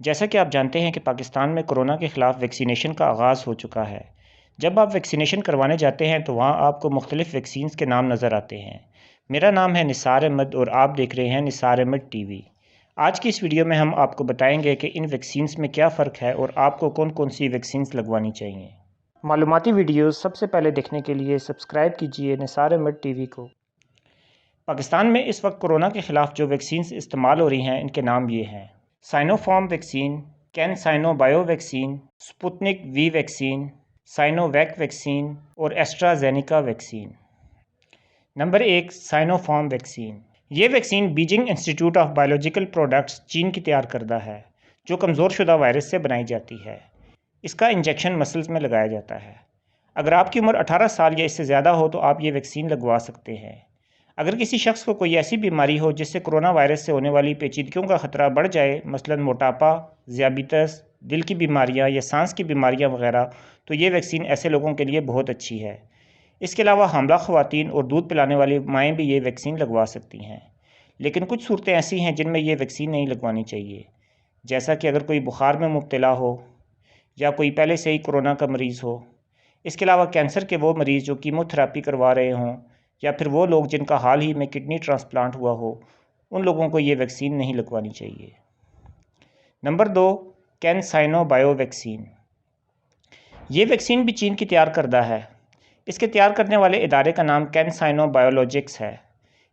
جیسا کہ آپ جانتے ہیں کہ پاکستان میں کورونا کے خلاف ویکسینیشن کا آغاز ہو چکا ہے۔ جب آپ ویکسینیشن کروانے جاتے ہیں تو وہاں آپ کو مختلف ویکسینز کے نام نظر آتے ہیں۔ میرا نام ہے نثار احمد اور آپ دیکھ رہے ہیں نثار احمد ٹی وی۔ آج کی اس ویڈیو میں ہم آپ کو بتائیں گے کہ ان ویکسینز میں کیا فرق ہے اور آپ کو کون کون سی ویکسینز لگوانی چاہیے۔ معلوماتی ویڈیوز سب سے پہلے دیکھنے کے لیے سبسکرائب کیجئے نثار احمد ٹی وی کو۔ پاکستان میں اس وقت کورونا کے خلاف جو ویکسینز استعمال ہو رہی ہیں ان کے نام یہ ہیں: Sinopharm vaccine, CanSino bio vaccine, Sputnik V vaccine, Sinovac vaccine اور AstraZeneca vaccine. Number 1، Sinopharm vaccine. یہ vaccine Beijing institute of biological products چین کی تیار کردہ ہے، جو کمزور شدہ وائرس سے بنائی جاتی ہے۔ اس کا انجیکشن مسلز میں لگایا جاتا ہے۔ اگر آپ کی عمر 18 سال یا اس سے زیادہ ہو تو آپ یہ ویکسین لگوا سکتے ہیں۔ اگر کسی شخص کو کوئی ایسی بیماری ہو جس سے کورونا وائرس سے ہونے والی پیچیدگیوں کا خطرہ بڑھ جائے، مثلا موٹاپا، ذیابیطس، دل کی بیماریاں یا سانس کی بیماریاں وغیرہ، تو یہ ویکسین ایسے لوگوں کے لیے بہت اچھی ہے۔ اس کے علاوہ حاملہ خواتین اور دودھ پلانے والی مائیں بھی یہ ویکسین لگوا سکتی ہیں۔ لیکن کچھ صورتیں ایسی ہیں جن میں یہ ویکسین نہیں لگوانی چاہیے، جیسا کہ اگر کوئی بخار میں مبتلا ہو یا کوئی پہلے سے ہی کورونا کا مریض ہو۔ اس کے علاوہ کینسر کے وہ مریض جو کیمو تھراپی کروا رہے ہوں، یا پھر وہ لوگ جن کا حال ہی میں کڈنی ٹرانسپلانٹ ہوا ہو، ان لوگوں کو یہ ویکسین نہیں لگوانی چاہیے۔ Number 2، can Sino bio vaccine. یہ ویکسین بھی چین کی تیار کردہ ہے۔ اس کے تیار کرنے والے ادارے کا نام کین سائنو بایولوجکس ہے۔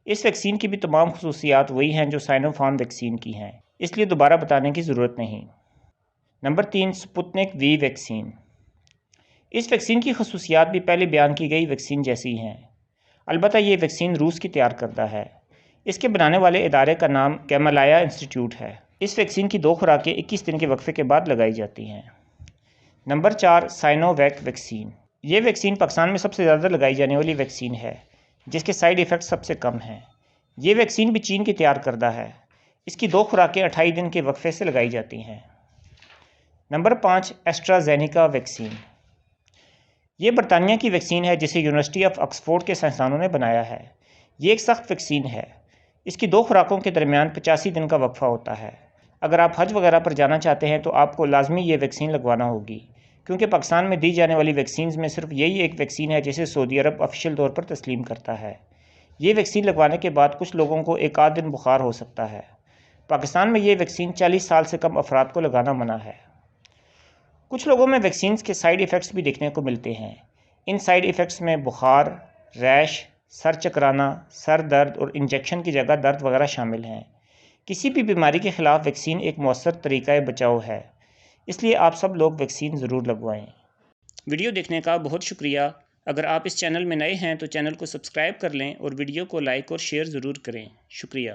اس ویکسین کی بھی تمام خصوصیات وہی ہیں جو سائنو فارم ویکسین کی ہیں، اس لیے دوبارہ بتانے کی ضرورت نہیں۔ Number 3، Sputnik V vaccine. اس ویکسین کی خصوصیات بھی پہلے بیان کی گئی ویکسین جیسی ہیں، البتہ یہ ویکسین روس کی تیار کردہ ہے۔ اس کے بنانے والے ادارے کا نام گیمالیہ انسٹیٹیوٹ ہے۔ اس ویکسین کی 2 خوراکیں 21 دن کے وقفے کے بعد لگائی جاتی ہیں۔ Number 4، Sinovac vaccine. یہ ویکسین پاکستان میں سب سے زیادہ لگائی جانے والی ویکسین ہے، جس کے سائیڈ ایفیکٹ سب سے کم ہیں۔ یہ ویکسین بھی چین کی تیار کردہ ہے۔ اس کی 2 خوراکیں 28 دن کے وقفے سے لگائی جاتی ہیں۔ Number 5، AstraZeneca vaccine. یہ برطانیہ کی ویکسین ہے جسے یونیورسٹی آف آکسفورڈ کے سائنسدانوں نے بنایا ہے۔ یہ ایک سخت ویکسین ہے۔ اس کی 2 خوراکوں کے درمیان 85 دن کا وقفہ ہوتا ہے۔ اگر آپ حج وغیرہ پر جانا چاہتے ہیں تو آپ کو لازمی یہ ویکسین لگوانا ہوگی، کیونکہ پاکستان میں دی جانے والی ویکسینز میں صرف یہی ایک ویکسین ہے جسے سعودی عرب آفیشیل طور پر تسلیم کرتا ہے۔ یہ ویکسین لگوانے کے بعد کچھ لوگوں کو 1 آدھ دن بخار ہو سکتا ہے۔ پاکستان میں یہ ویکسین 40 سال سے کم افراد کو لگانا منع ہے۔ کچھ لوگوں میں ویکسینز کے سائیڈ ایفیکٹس بھی دیکھنے کو ملتے ہیں۔ ان سائیڈ ایفیکٹس میں بخار، ریش، سر چکرانا، سر درد اور انجیکشن کی جگہ درد وغیرہ شامل ہیں۔ کسی بھی بیماری کے خلاف ویکسین ایک مؤثر طریقہ بچاؤ ہے، اس لیے آپ سب لوگ ویکسین ضرور لگوائیں۔ ویڈیو دیکھنے کا بہت شکریہ۔ اگر آپ اس چینل میں نئے ہیں تو چینل کو سبسکرائب کر لیں اور ویڈیو کو لائک اور شیئر ضرور کریں۔ شکریہ۔